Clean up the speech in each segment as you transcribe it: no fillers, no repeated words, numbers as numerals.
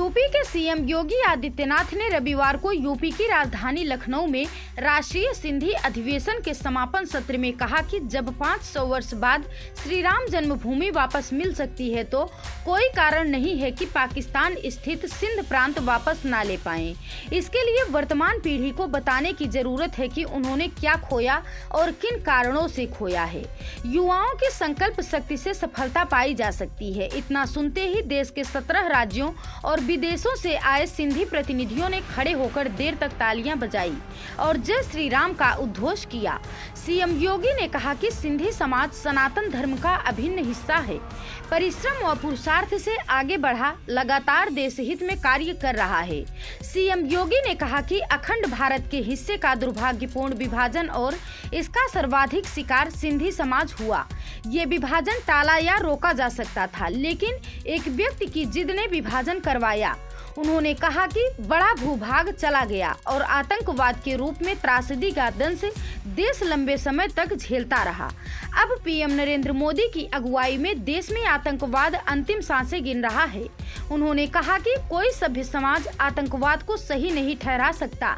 UP के CM Yogi Adityanath ने रविवार को यूपी की राजधानी लखनऊ में राष्ट्रीय सिंधी अधिवेशन के समापन सत्र में कहा कि जब 500 वर्ष बाद श्री राम जन्मभूमि वापस मिल सकती है तो कोई कारण नहीं है कि पाकिस्तान स्थित सिंध प्रांत वापस ना ले पाएं। इसके लिए वर्तमान पीढ़ी को बताने की जरूरत है कि उन्होंने क्या खोया और किन कारणों से खोया है। युवाओं की संकल्प शक्ति से सफलता पाई जा सकती है। इतना सुनते ही देश के 17 राज्यों और विदेशों से आए सिंधी प्रतिनिधियों ने खड़े होकर देर तक तालियां बजाई और जय श्री राम का उद्घोष किया। सीएम योगी ने कहा कि सिंधी समाज सनातन धर्म का अभिन्न हिस्सा है, परिश्रम और पुरुषार्थ से आगे बढ़ा, लगातार देश हित में कार्य कर रहा है। सीएम योगी ने कहा कि अखंड भारत के हिस्से का दुर्भाग्यपूर्ण विभाजन और इसका सर्वाधिक शिकार सिंधी समाज हुआ। ये विभाजन टाला या रोका जा सकता था, लेकिन एक व्यक्ति की जिद ने विभाजन करवाया। उन्होंने कहा कि बड़ा भूभाग चला गया और आतंकवाद के रूप में त्रासदी का दंश देश लंबे समय तक झेलता रहा। अब पीएम नरेंद्र मोदी की अगुवाई में देश में आतंकवाद अंतिम सांसें गिन रहा है। उन्होंने कहा कि कोई सभ्य समाज आतंकवाद को सही नहीं ठहरा सकता।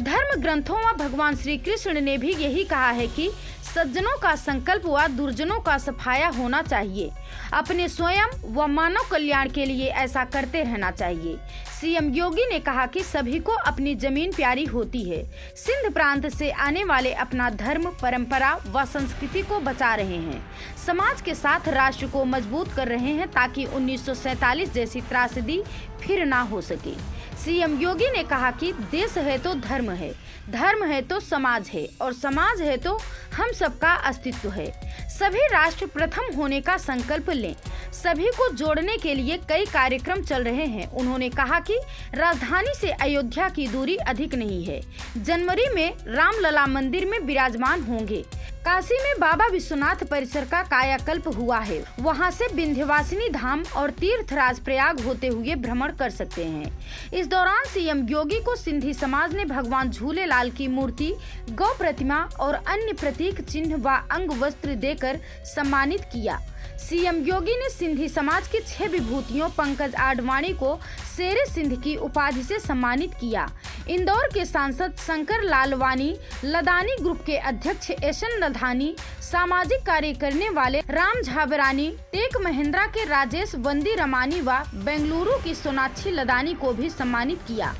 धर्म ग्रंथों व भगवान श्री कृष्ण ने भी यही कहा है कि सज्जनों का संकल्प व दुर्जनों का सफाया होना चाहिए। अपने स्वयं व मानव कल्याण के लिए ऐसा करते रहना चाहिए। सीएम योगी ने कहा कि सभी को अपनी जमीन प्यारी होती है। सिंध प्रांत से आने वाले अपना धर्म, परंपरा व संस्कृति को बचा रहे हैं, समाज के साथ राष्ट्र को मजबूत कर रहे हैं ताकि 1947 जैसी त्रासदी फिर ना हो सके। सीएम योगी ने कहा कि देश है तो धर्म है, धर्म है तो समाज है और समाज है तो हम सबका अस्तित्व है। सभी राष्ट्र प्रथम होने का संकल्प लें। सभी को जोड़ने के लिए कई कार्यक्रम चल रहे हैं। उन्होंने कहा कि राजधानी से अयोध्या की दूरी अधिक नहीं है। जनवरी में रामलला मंदिर में विराजमान होंगे। काशी में बाबा विश्वनाथ परिसर का कायाकल्प हुआ है। वहां से विंध्यवासिनी धाम और तीर्थराज प्रयाग होते हुए भ्रमण कर सकते हैं। इस दौरान सीएम योगी को सिंधी समाज ने भगवान झूलेलाल की मूर्ति, गौ प्रतिमा और अन्य प्रतीक चिन्ह व अंग वस्त्र देकर सम्मानित किया। सीएम योगी ने सिंधी समाज की 6 विभूतियों पंकज आडवाणी को शेरे सिंध की उपाधि से सम्मानित किया। इंदौर के सांसद शंकर लालवानी, लदानी ग्रुप के अध्यक्ष एशन लधानी, सामाजिक कार्य करने वाले राम झाबरानी, टेक महिंद्रा के राजेश वंदी रमानी व बेंगलुरु की सोनाक्षी लदानी को भी सम्मानित किया।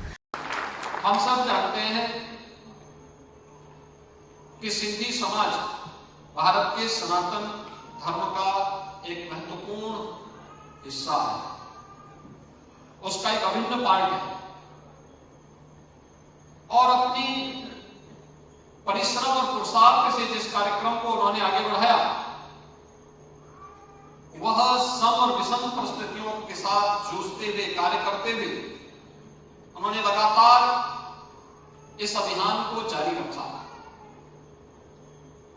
हम सब जानते हैं कि सिंधी समाज भारत के सनातन धर्म का एक महत्वपूर्ण हिस्सा है, उसका एक अभिन्न पार्ट है और अपनी परिश्रम और पुरुषार्थ से जिस कार्यक्रम को उन्होंने आगे बढ़ाया वह सम और विषम परिस्थितियों के साथ जूझते हुए, कार्य करते हुए उन्होंने लगातार इस अभियान को जारी रखा।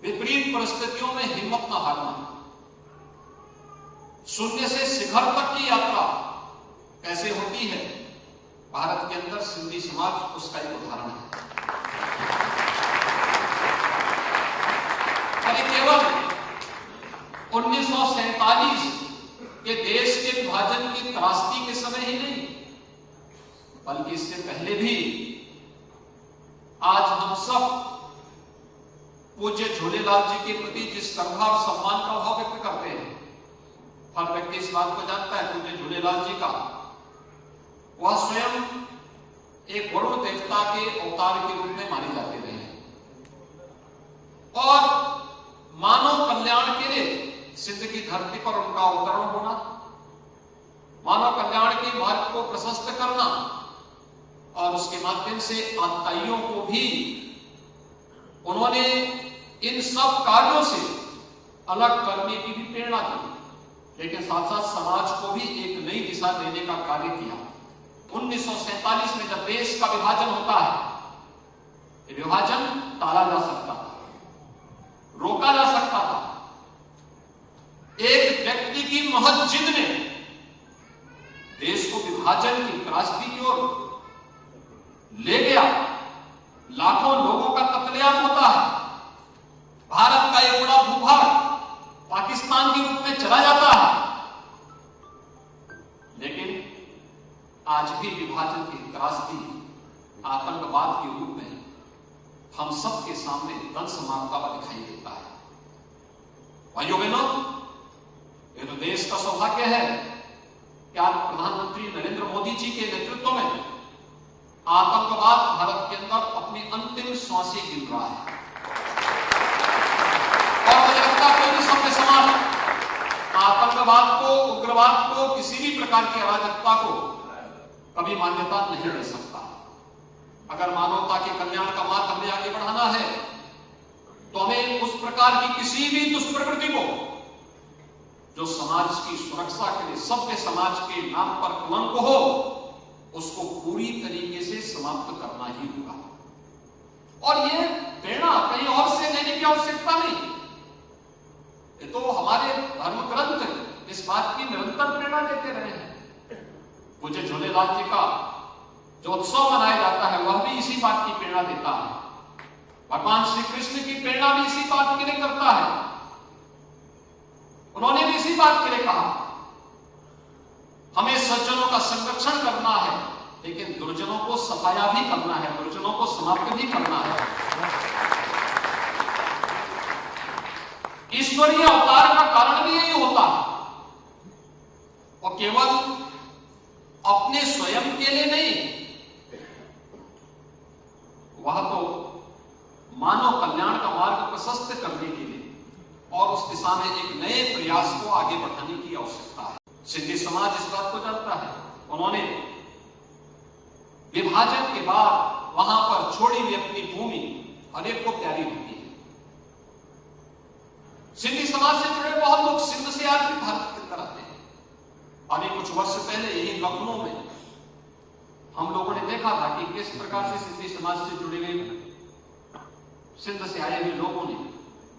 विपरीत परिस्थितियों में हिम्मत न हारना, शून्य से शिखर तक की यात्रा कैसे होती है, भारत के अंदर सिंधी समाज उसका एक उदाहरण है। अरे केवल 1947 के देश के विभाजन की त्रासदी के समय ही नहीं, बल्कि इससे पहले भी आज हम सब पूज्य झूलेलाल जी के प्रति जिस श्रद्धा और सम्मान का भाव व्यक्त करते हैं, हर व्यक्ति इस बात को जानता है पूज्य झूलेलाल जी का वह स्वयं एक वरुण देवता के अवतार के रूप में माने जाते रहे और मानव कल्याण के लिए सिंध की धरती पर उनका अवतरण होना, मानव कल्याण के मार्ग को प्रशस्त करना और उसके माध्यम से आतताइयों को भी उन्होंने इन सब कार्यों से अलग करने की भी प्रेरणा दी, लेकिन साथ साथ समाज को भी एक नई दिशा देने का कार्य किया। 1947 में जब देश का विभाजन होता है, ये विभाजन टाला जा सकता था, रोका जा सकता था। एक व्यक्ति की महज जिद ने देश को विभाजन की त्रासदी की ओर ले गया। लाखों लोगों का कत्लेआम होता है, भारत का एक बड़ा भूभाग पाकिस्तान के रूप में चला जाता है, लेकिन आज वंश मानता हुआ दिखाई देता है। भाइयों बहनों, ये तो देश का सौभाग्य है कि आज प्रधानमंत्री नरेंद्र मोदी जी के नेतृत्व में आतंकवाद भारत के अंदर अपनी अंतिम सांसें गिन रहा है। और मुझे लगता है कोई भी सभ्य समाज आतंकवाद को, उग्रवाद को, किसी भी प्रकार की अराजकता को कभी मान्यता नहीं दे सकता। अगर मानवता के कल्याण का मार्ग हमें आगे बढ़ाना है तो हमें उस प्रकार की किसी भी दुष्प्रवृत्ति को जो समाज की सुरक्षा के लिए सभ्य समाज के नाम पर कलंक हो, उसको पूरी तरीके से समाप्त करना ही होगा। और ये प्रेरणा कहीं और से लेने की आवश्यकता नहीं, ये तो हमारे धर्म ग्रंथ इस बात की निरंतर प्रेरणा देते रहे हैं। पूज्य झूलेलाल जी का जो उत्सव मनाया जाता है वह भी इसी बात की प्रेरणा देता है। भगवान श्री कृष्ण की प्रेरणा भी इसी बात के लिए करता है। उन्होंने भी इसी बात के लिए कहा, हमें सज्जनों का संरक्षण करना है लेकिन दुर्जनों को सफाया भी करना है, दुर्जनों को समाप्त भी करना है। ईश्वरीय अवतार का कारण भी यही होता है, और केवल अपने स्वयं के लिए नहीं, वह तो मानव कल्याण का मार्ग प्रशस्त करने के लिए और उस दिशा में एक नए प्रयास को आगे बढ़ाने की आवश्यकता है। सिंधी समाज इस बात को जानता है। उन्होंने विभाजन के बाद वहां पर छोड़ी हुई अपनी भूमि हर एक को प्यारी होती है। सिंधी समाज से जुड़े बहुत लोग सिंध से आज भी भारत के अंदर आते हैं। अभी कुछ वर्ष पहले यही लखनऊ में हम लोगों ने देखा था कि किस प्रकार से सिंधी समाज से जुड़े हुए सिंध से आए हुए लोगों ने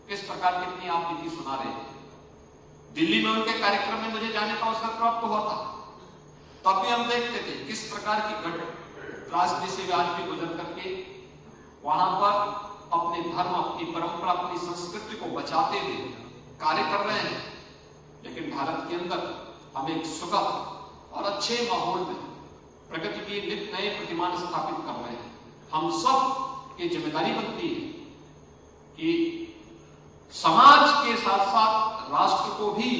किस प्रकार की अपनी आप नीति सुना रहे थे। दिल्ली में उनके कार्यक्रम में मुझे जाने का अवसर प्राप्त हुआ था, तब भी हम देखते थे किस प्रकार की रास्ते से आज भी गुजर करके वहां पर अपने धर्म, अपनी परंपरा, अपनी संस्कृति को बचाते हुए कार्य कर रहे हैं। लेकिन भारत के अंदर हम एक सुखद और अच्छे माहौल में प्रगति के नित नए प्रतिमान स्थापित कर रहे हैं। हम सब की जिम्मेदारी बनती है कि समाज के साथ साथ राष्ट्र को भी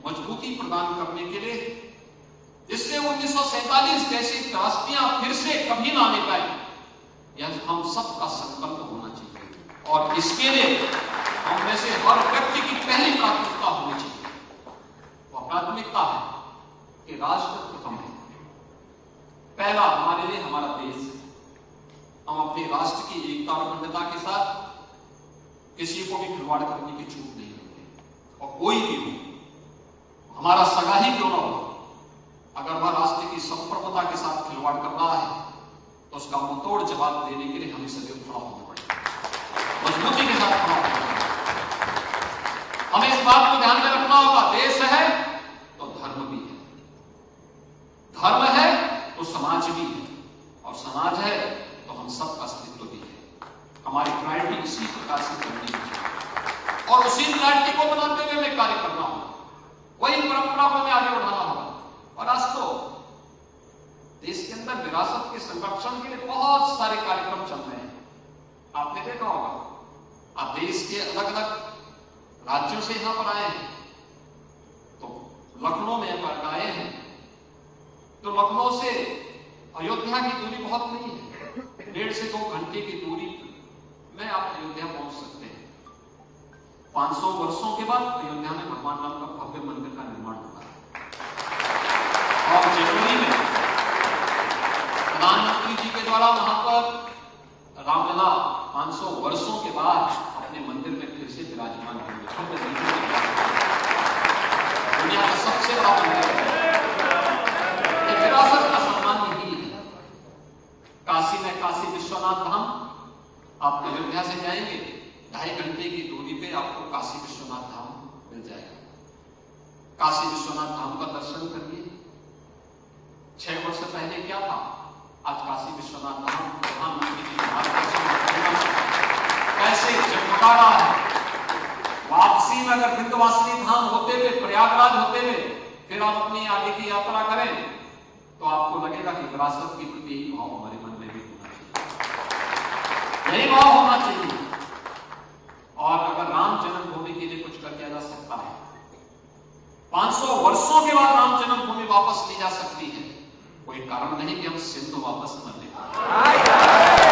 मजबूती प्रदान करने के लिए, जिससे 1947 जैसी त्रासदियां फिर से कभी ना आने पाए, यह हम सबका संकल्प होना चाहिए। और इसके लिए हम में से हर व्यक्ति की पहली प्राथमिकता होनी चाहिए। वह प्राथमिकता है कि राष्ट्र प्रथम है। पहला हमारे लिए हमारा देश है। हम अपने राष्ट्र की एकता और अखंडता के साथ किसी को भी खिलवाड़ करने की छूट नहीं देते। और कोई भी हो, हमारा सगा ही क्यों ना हो, अगर वह राष्ट्र की संप्रभुता के साथ खिलवाड़ कर रहा है तो उसका मुंहतोड़ जवाब देने के लिए हमें सदैव खड़ा होना पड़ेगा, मजबूती के साथ खड़ा होना पड़ेगा। हमें इस बात को ध्यान में रखना होगा, देश है तो धर्म भी है, धर्म है तो समाज भी है, और समाज है तो हम सबका अस्तित्व भी है। हमारी प्रायोरिटी इसी प्रकार से करनी है और उसी प्रायोरिटी को बनाते हुए हमें कार्य करना होगा, वही परंपरा को हमें आगे बढ़ाना होगा। और आज तो देश के अंदर विरासत के संरक्षण के लिए बहुत सारे कार्यक्रम चल रहे हैं। आपने देखा होगा, आप देश के अलग अलग राज्यों से यहां पर आए हैं, तो लखनऊ में अगर आए हैं तो लखनऊ से अयोध्या की दूरी बहुत नहीं है, 1.5 से 2 घंटे की दूरी में आप अयोध्या पहुंच सकते हैं। 500 वर्षों के बाद अयोध्या में भगवान राम का भव्य मंदिर का निर्माण हुआ है। और जनवरी में प्रधानमंत्री जी के द्वारा वहां पर रामलला 500 वर्षों के बाद अपने मंदिर में फिर से विराजमान होंगे। दुनिया का सबसे बड़ा मंदिर है, विरासत का सम्मान यही है। काशी में काशी विश्वनाथ धाम, आप अयोध्या से जाएंगे 2.5 घंटे की दूरी पे आपको काशी विश्वनाथ धाम मिल जाएगा। काशी विश्वनाथ धाम का दर्शन करिए। 6 वर्ष पहले क्या था, आज काशी विश्वनाथ धाम प्रधानमंत्री जी कैसे जगमगा रहा है। वापसी में अगर विंध्यवासिनी धाम होते हुए, प्रयागराज होते हुए फिर आप अपनी आगे की यात्रा करें तो आपको लगेगा कि विरासत के प्रति यही भाव हमारे मन में भी होना चाहिए, यही भाव होना चाहिए। और अगर राम जन्मभूमि के लिए कुछ कर दिया जा सकता है, 500 वर्षों के बाद राम जन्मभूमि वापस ली जा सकती है, कोई कारण नहीं कि हम सिंधु वापस न ले।